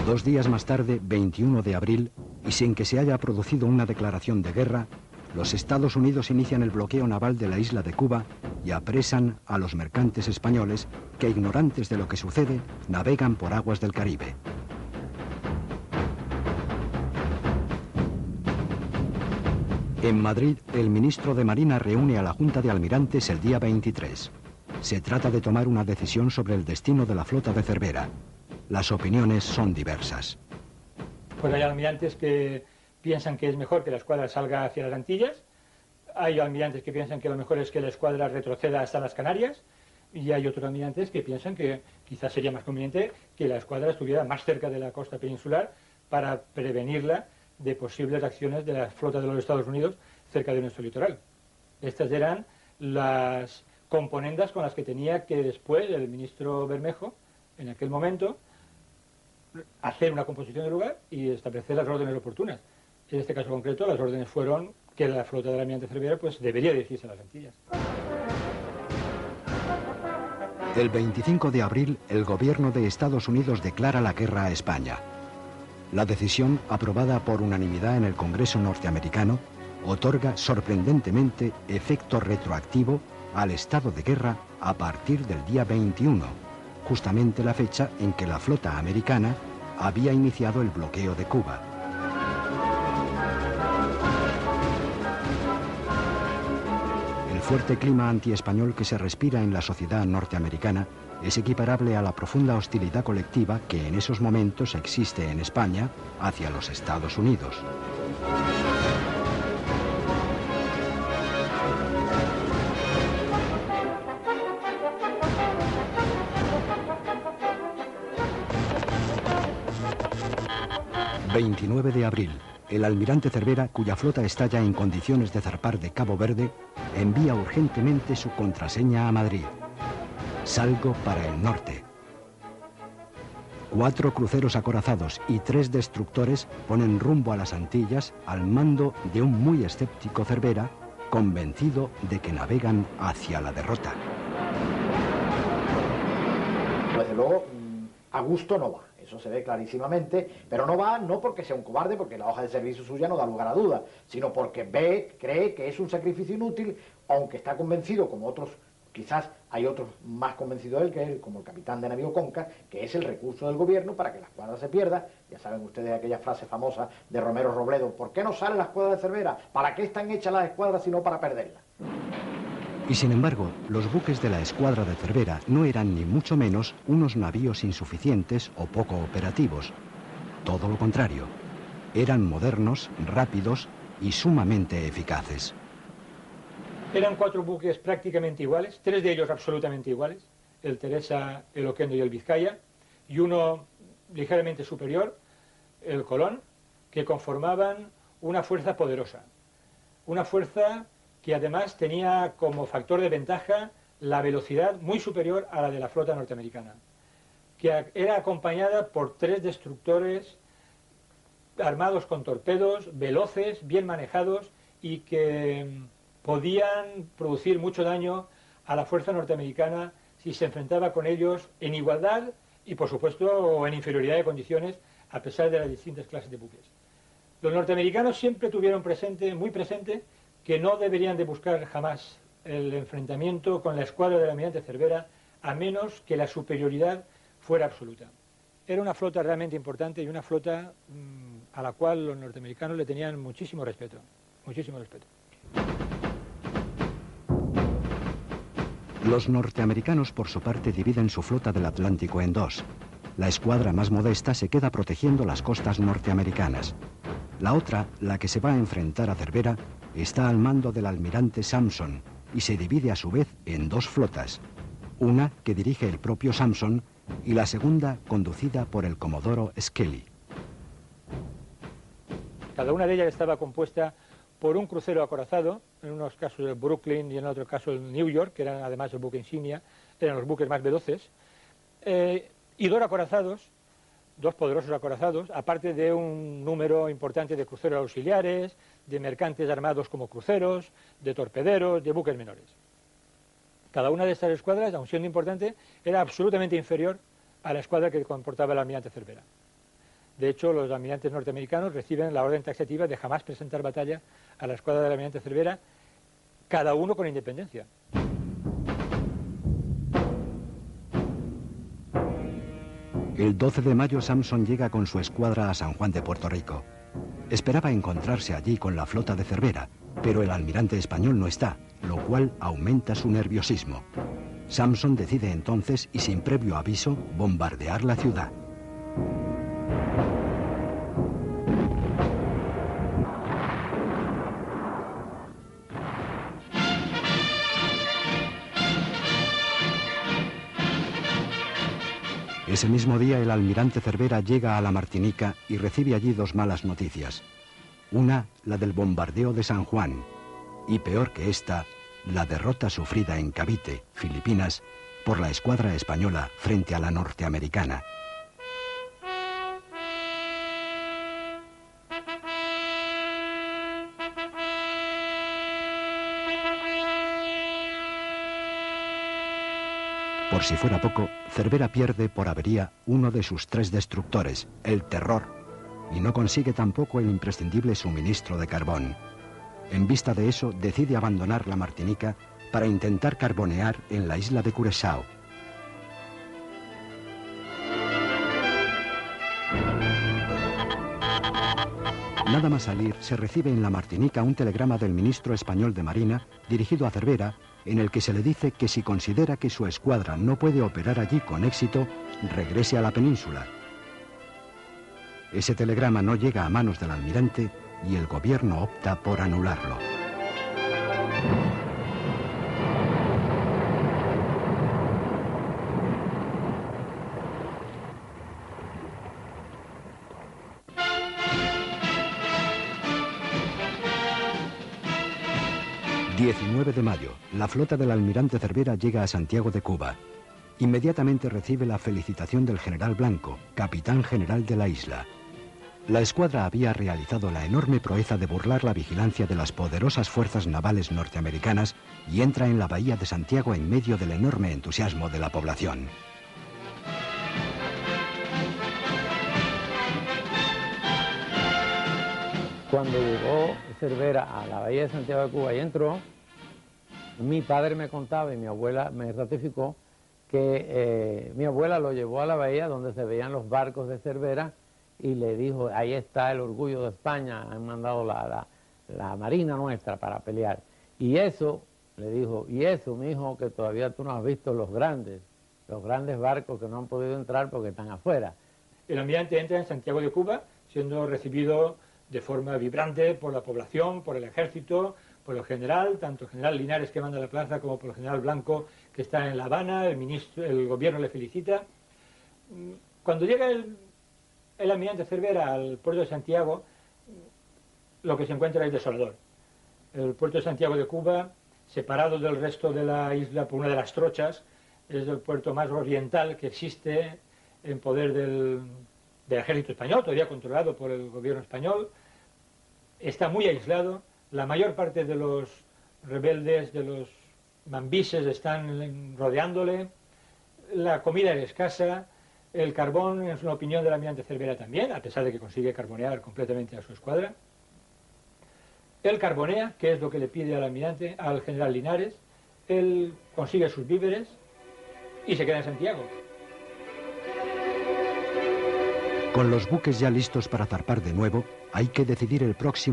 2 días más tarde, 21 de abril, y sin que se haya producido una declaración de guerra, los Estados Unidos inician el bloqueo naval de la isla de Cuba y apresan a los mercantes españoles que, ignorantes de lo que sucede, navegan por aguas del Caribe. En Madrid, el ministro de Marina reúne a la Junta de Almirantes el día 23. Se trata de tomar una decisión sobre el destino de la flota de Cervera. Las opiniones son diversas. Pues hay almirantes que piensan que es mejor que la escuadra salga hacia las Antillas, hay almirantes que piensan que lo mejor es que la escuadra retroceda hasta las Canarias, y hay otros almirantes que piensan que quizás sería más conveniente que la escuadra estuviera más cerca de la costa peninsular para prevenirla de posibles acciones de la flota de los Estados Unidos cerca de nuestro litoral. Estas eran las componendas con las que tenía que después el ministro Bermejo, en aquel momento, hacer una composición del lugar y establecer las órdenes oportunas. En este caso concreto, las órdenes fueron que la flota del almirante Cervera pues debería dirigirse a las Antillas. El 25 de abril, el gobierno de Estados Unidos declara la guerra a España. La decisión, aprobada por unanimidad en el Congreso norteamericano, otorga sorprendentemente efecto retroactivo al estado de guerra a partir del día 21, justamente la fecha en que la flota americana había iniciado el bloqueo de Cuba. El fuerte clima antiespañol que se respira en la sociedad norteamericana es equiparable a la profunda hostilidad colectiva que en esos momentos existe en España hacia los Estados Unidos. ...29 de abril... el almirante Cervera, cuya flota está ya en condiciones de zarpar de Cabo Verde, envía urgentemente su contraseña a Madrid. Salgo para el norte. 4 cruceros acorazados y 3 destructores ponen rumbo a las Antillas al mando de un muy escéptico Cervera, convencido de que navegan hacia la derrota. Desde luego, a gusto no va. Eso se ve clarísimamente, pero no va no porque sea un cobarde, porque la hoja de servicio suya no da lugar a duda, sino porque cree que es un sacrificio inútil, aunque está convencido, como otros, quizás hay otros más convencidos de él que él, como el capitán de navío Conca, que es el recurso del gobierno para que la escuadra se pierda. Ya saben ustedes aquella frase famosa de Romero Robledo: ¿por qué no sale la escuadra de Cervera? ¿Para qué están hechas las escuadras sino para perderla? Y sin embargo, los buques de la escuadra de Cervera no eran ni mucho menos unos navíos insuficientes o poco operativos. Todo lo contrario, eran modernos, rápidos y sumamente eficaces. Eran 4 buques prácticamente iguales, 3 de ellos absolutamente iguales, el Teresa, el Oquendo y el Vizcaya, y uno ligeramente superior, el Colón, que conformaban una fuerza poderosa, una fuerza que además tenía como factor de ventaja la velocidad muy superior a la de la flota norteamericana, que era acompañada por 3 destructores armados con torpedos, veloces, bien manejados y que podían producir mucho daño a la fuerza norteamericana si se enfrentaba con ellos en igualdad y, por supuesto, en inferioridad de condiciones, a pesar de las distintas clases de buques. Los norteamericanos siempre tuvieron muy presente, que no deberían de buscar jamás el enfrentamiento con la escuadra del almirante Cervera, a menos que la superioridad fuera absoluta. Era una flota realmente importante y una flota a la cual los norteamericanos le tenían muchísimo respeto, muchísimo respeto. Los norteamericanos, por su parte, dividen su flota del Atlántico en 2. La escuadra más modesta se queda protegiendo las costas norteamericanas. La otra, la que se va a enfrentar a Cervera, está al mando del almirante Sampson y se divide a su vez en 2 flotas. Una que dirige el propio Sampson y la segunda conducida por el comodoro Skelly. Cada una de ellas estaba compuesta por un crucero acorazado, en unos casos el Brooklyn y en otro caso el New York, que eran además el buque insignia, eran los buques más veloces, y 2 acorazados, 2 poderosos acorazados, aparte de un número importante de cruceros auxiliares, de mercantes armados como cruceros, de torpederos, de buques menores. Cada una de estas escuadras, aun siendo importante, era absolutamente inferior a la escuadra que comportaba el almirante Cervera. De hecho, los almirantes norteamericanos reciben la orden taxativa de jamás presentar batalla a la escuadra del almirante Cervera, cada uno con independencia. El 12 de mayo Sampson llega con su escuadra a San Juan de Puerto Rico. Esperaba encontrarse allí con la flota de Cervera, pero el almirante español no está, lo cual aumenta su nerviosismo. Sampson decide entonces, y sin previo aviso, bombardear la ciudad. Ese mismo día el almirante Cervera llega a la Martinica y recibe allí dos malas noticias. Una, la del bombardeo de San Juan, y peor que esta, la derrota sufrida en Cavite, Filipinas, por la escuadra española frente a la norteamericana. Por si fuera poco, Cervera pierde por avería uno de sus 3 destructores, el Terror, y no consigue tampoco el imprescindible suministro de carbón. En vista de eso, decide abandonar la Martinica para intentar carbonear en la isla de Curaçao. Nada más salir, se recibe en la Martinica un telegrama del ministro español de Marina dirigido a Cervera, en el que se le dice que si considera que su escuadra no puede operar allí con éxito, regrese a la península. Ese telegrama no llega a manos del almirante y el gobierno opta por anularlo. El 19 de mayo, la flota del almirante Cervera llega a Santiago de Cuba. Inmediatamente recibe la felicitación del general Blanco, capitán general de la isla. La escuadra había realizado la enorme proeza de burlar la vigilancia de las poderosas fuerzas navales norteamericanas y entra en la bahía de Santiago en medio del enorme entusiasmo de la población. Cuando llegó Cervera a la bahía de Santiago de Cuba y entró, mi padre me contaba y mi abuela me ratificó que mi abuela lo llevó a la bahía donde se veían los barcos de Cervera y le dijo, ahí está el orgullo de España, han mandado la marina nuestra para pelear. Y eso, le dijo, y eso, mijo, que todavía tú no has visto los grandes barcos que no han podido entrar porque están afuera. El almirante entra en Santiago de Cuba, siendo recibido de forma vibrante por la población, por el ejército, por el general, tanto el general Linares que manda la plaza como por el general Blanco que está en La Habana, el gobierno le felicita. Cuando llega el almirante Cervera al puerto de Santiago, lo que se encuentra es desolador. El puerto de Santiago de Cuba, separado del resto de la isla por una de las trochas, es el puerto más oriental que existe en poder del ejército español, todavía controlado por el gobierno español. Está muy aislado, la mayor parte de los rebeldes, de los mambises están rodeándole, la comida es escasa, el carbón, en su opinión del almirante Cervera también, a pesar de que consigue carbonear completamente a su escuadra. Él carbonea, que es lo que le pide al almirante, al general Linares, él consigue sus víveres y se queda en Santiago. Con los buques ya listos para zarpar de nuevo, hay que decidir el próximo